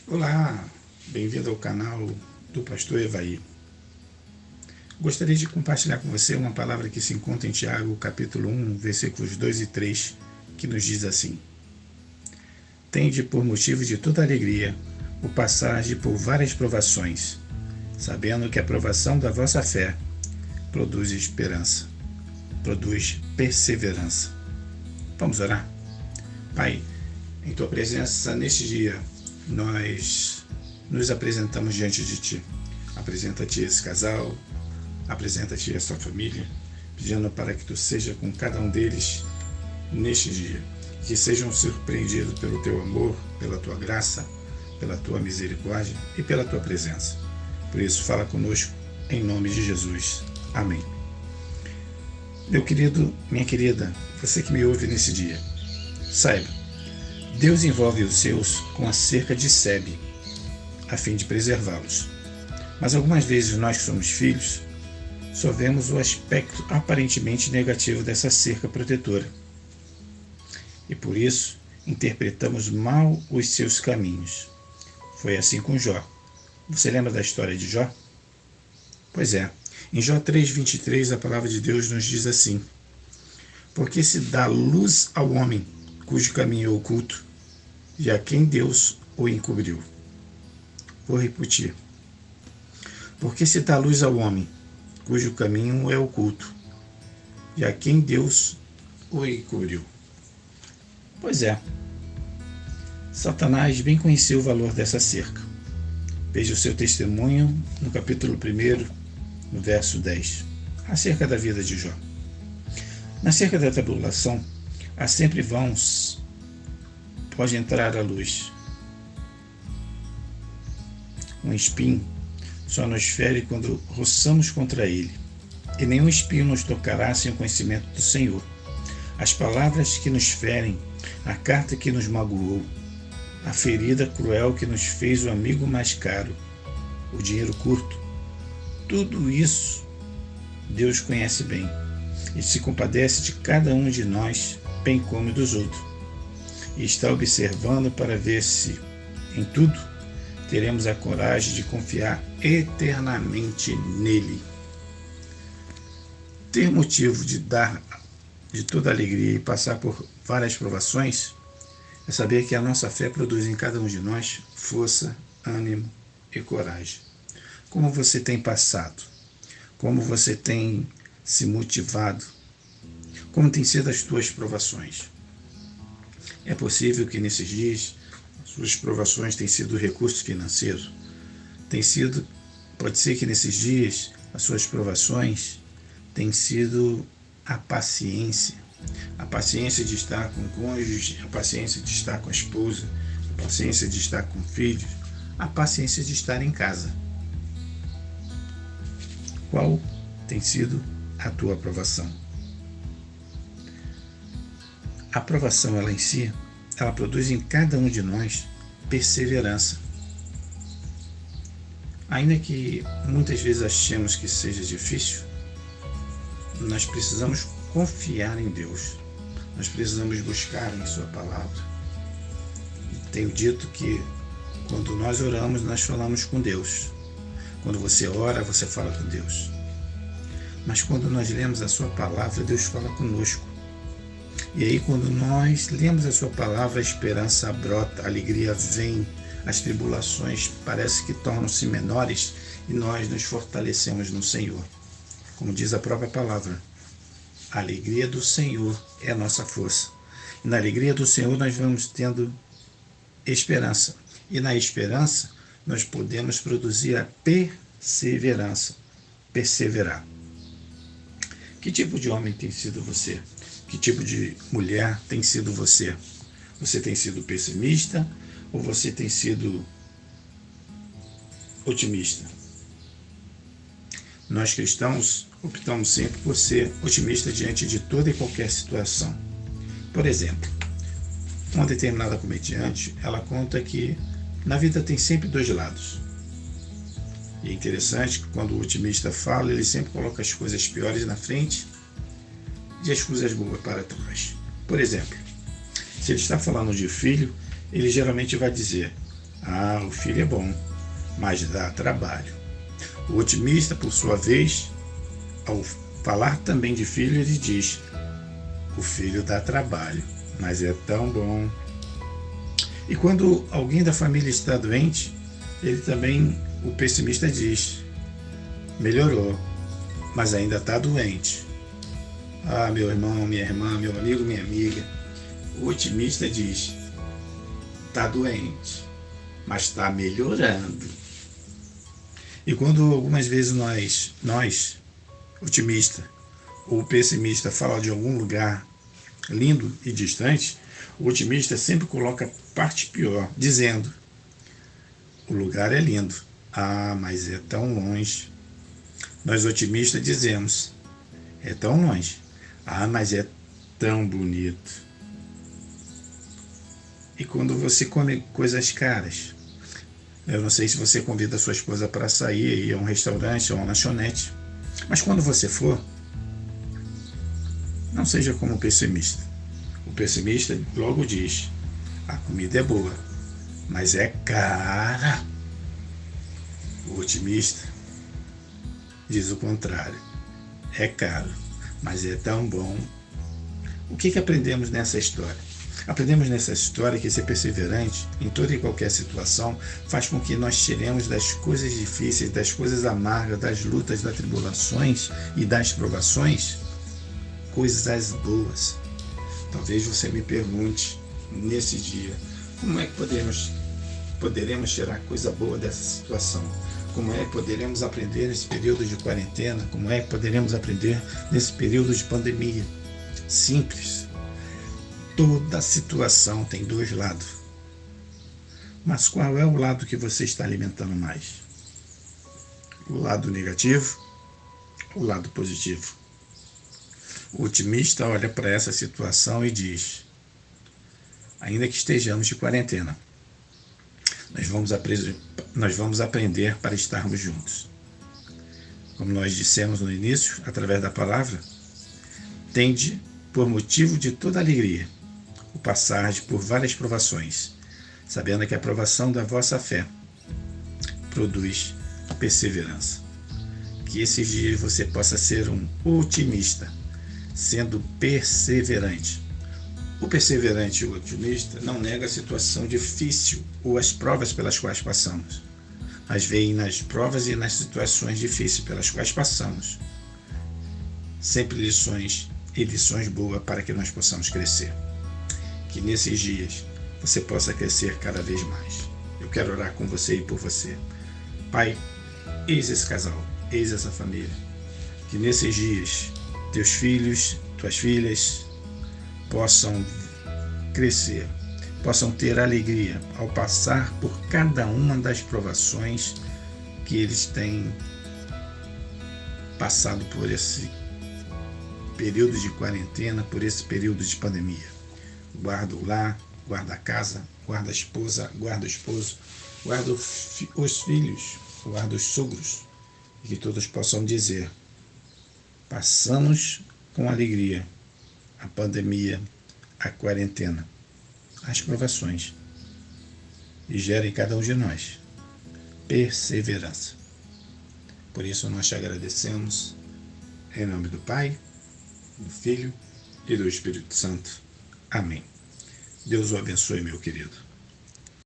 Olá, bem-vindo ao canal do Pastor Evaí. Gostaria de compartilhar com você uma palavra que se encontra em Tiago, capítulo 1, versículos 2 e 3, que nos diz assim: Tende por motivo de toda alegria o passagem por várias provações, sabendo que a provação da vossa fé produz esperança, produz perseverança. Vamos orar? Pai, em Tua presença neste dia, nós nos apresentamos diante de Ti. Apresenta-te esse casal, apresenta-te a sua família, pedindo para que Tu seja com cada um deles neste dia. Que sejam surpreendidos pelo Teu amor, pela Tua graça, pela Tua misericórdia e pela Tua presença. Por isso, fala conosco, em nome de Jesus. Amém. Meu querido, minha querida, você que me ouve nesse dia, saiba, Deus envolve os seus com a cerca de sebe, a fim de preservá-los. Mas algumas vezes nós que somos filhos, só vemos o aspecto aparentemente negativo dessa cerca protetora. E por isso, interpretamos mal os seus caminhos. Foi assim com Jó. Você lembra da história de Jó? Pois é, em Jó 3:23 a palavra de Deus nos diz assim: Porque se dá luz ao homem, cujo caminho é oculto, e a quem Deus o encobriu. Vou repetir. Porque se dá luz ao homem, cujo caminho é oculto, e a quem Deus o encobriu. Pois é, Satanás bem conheceu o valor dessa cerca. Veja o seu testemunho no capítulo 1, no verso 10, acerca da vida de Jó. Na cerca da tribulação, há sempre vãos, pode entrar a luz. Um espinho só nos fere quando roçamos contra ele, e nenhum espinho nos tocará sem o conhecimento do Senhor. As palavras que nos ferem, a carta que nos magoou, a ferida cruel que nos fez o amigo mais caro, o dinheiro curto, tudo isso Deus conhece bem e se compadece de cada um de nós, bem como dos outros. E está observando para ver se, em tudo, teremos a coragem de confiar eternamente nele. Ter motivo de dar de toda alegria e passar por várias provações é saber que a nossa fé produz em cada um de nós força, ânimo e coragem. Como você tem passado? Como você tem se motivado? Como têm sido as tuas provações? É possível que nesses dias suas provações tenham sido recurso financeiro. Pode ser que nesses dias as suas provações tenham sido a paciência de estar com o cônjuge, a paciência de estar com a esposa, a paciência de estar com filhos, a paciência de estar em casa. Qual tem sido a tua aprovação? A aprovação, ela em si, ela produz em cada um de nós perseverança. Ainda que muitas vezes achemos que seja difícil, nós precisamos confiar em Deus. Nós precisamos buscar em Sua palavra. E tenho dito que quando nós oramos, nós falamos com Deus. Quando você ora, você fala com Deus. Mas quando nós lemos a Sua palavra, Deus fala conosco. E aí, quando nós lemos a Sua palavra, a esperança brota, a alegria vem, as tribulações parece que tornam-se menores e nós nos fortalecemos no Senhor. Como diz a própria palavra, a alegria do Senhor é a nossa força. E na alegria do Senhor nós vamos tendo esperança. E na esperança nós podemos produzir a perseverança, perseverar. Que tipo de homem tem sido você? Que tipo de mulher tem sido você? Você tem sido pessimista ou você tem sido otimista? Nós cristãos optamos sempre por ser otimista diante de toda e qualquer situação. Por exemplo, uma determinada comediante, ela conta que na vida tem sempre dois lados. E é interessante que quando o otimista fala, ele sempre coloca as coisas piores na frente e as coisas boas para trás. Por exemplo, se ele está falando de filho, ele geralmente vai dizer: Ah, o filho é bom, mas dá trabalho. O otimista, por sua vez, ao falar também de filho, ele diz: o filho dá trabalho, mas é tão bom. E quando alguém da família está doente, ele também, o pessimista diz: melhorou, mas ainda está doente. Ah, meu irmão, minha irmã, meu amigo, minha amiga. O otimista diz: está doente, mas está melhorando. E quando algumas vezes nós, otimista ou pessimista, fala de algum lugar lindo e distante, o otimista sempre coloca a parte pior, dizendo: o lugar é lindo, ah, mas é tão longe. Nós otimistas dizemos: é tão longe, ah, mas é tão bonito. E quando você come coisas caras, eu não sei se você convida a sua esposa para sair, ir a um restaurante ou a uma lanchonete, mas quando você for, não seja como o pessimista. O pessimista logo diz: a comida é boa, mas é cara. O otimista diz o contrário: é caro, mas é tão bom. O que aprendemos nessa história? Aprendemos nessa história que ser perseverante em toda e qualquer situação faz com que nós tiremos das coisas difíceis, das coisas amargas, das lutas, das tribulações e das provações, coisas boas. Talvez você me pergunte nesse dia: como é que poderemos tirar coisa boa dessa situação? Como é que poderemos aprender nesse período de quarentena? Como é que poderemos aprender nesse período de pandemia? Simples. Toda situação tem dois lados. Mas qual é o lado que você está alimentando mais? O lado negativo ou o lado positivo? O otimista olha para essa situação e diz: ainda que estejamos de quarentena, nós vamos aprender para estarmos juntos. Como nós dissemos no início, através da palavra, tende, por motivo de toda alegria, o passar por várias provações, sabendo que a provação da vossa fé produz perseverança. Que esses dias você possa ser um otimista, sendo perseverante. O perseverante e o otimista não nega a situação difícil ou as provas pelas quais passamos, mas veem nas provas e nas situações difíceis pelas quais passamos sempre lições e lições boas para que nós possamos crescer. Que nesses dias você possa crescer cada vez mais. Eu quero orar com você e por você. Pai, eis esse casal, eis essa família. Que nesses dias teus filhos, tuas filhas possam crescer, possam ter alegria ao passar por cada uma das provações que eles têm passado por esse período de quarentena, por esse período de pandemia. Guarda o lar, guarda a casa, guarda a esposa, guarda o esposo, guarda os filhos, guarda os sogros, e que todos possam dizer: passamos com alegria a pandemia, a quarentena, as provações, e gera em cada um de nós perseverança. Por isso nós te agradecemos, em nome do Pai, do Filho e do Espírito Santo. Amém. Deus o abençoe, meu querido.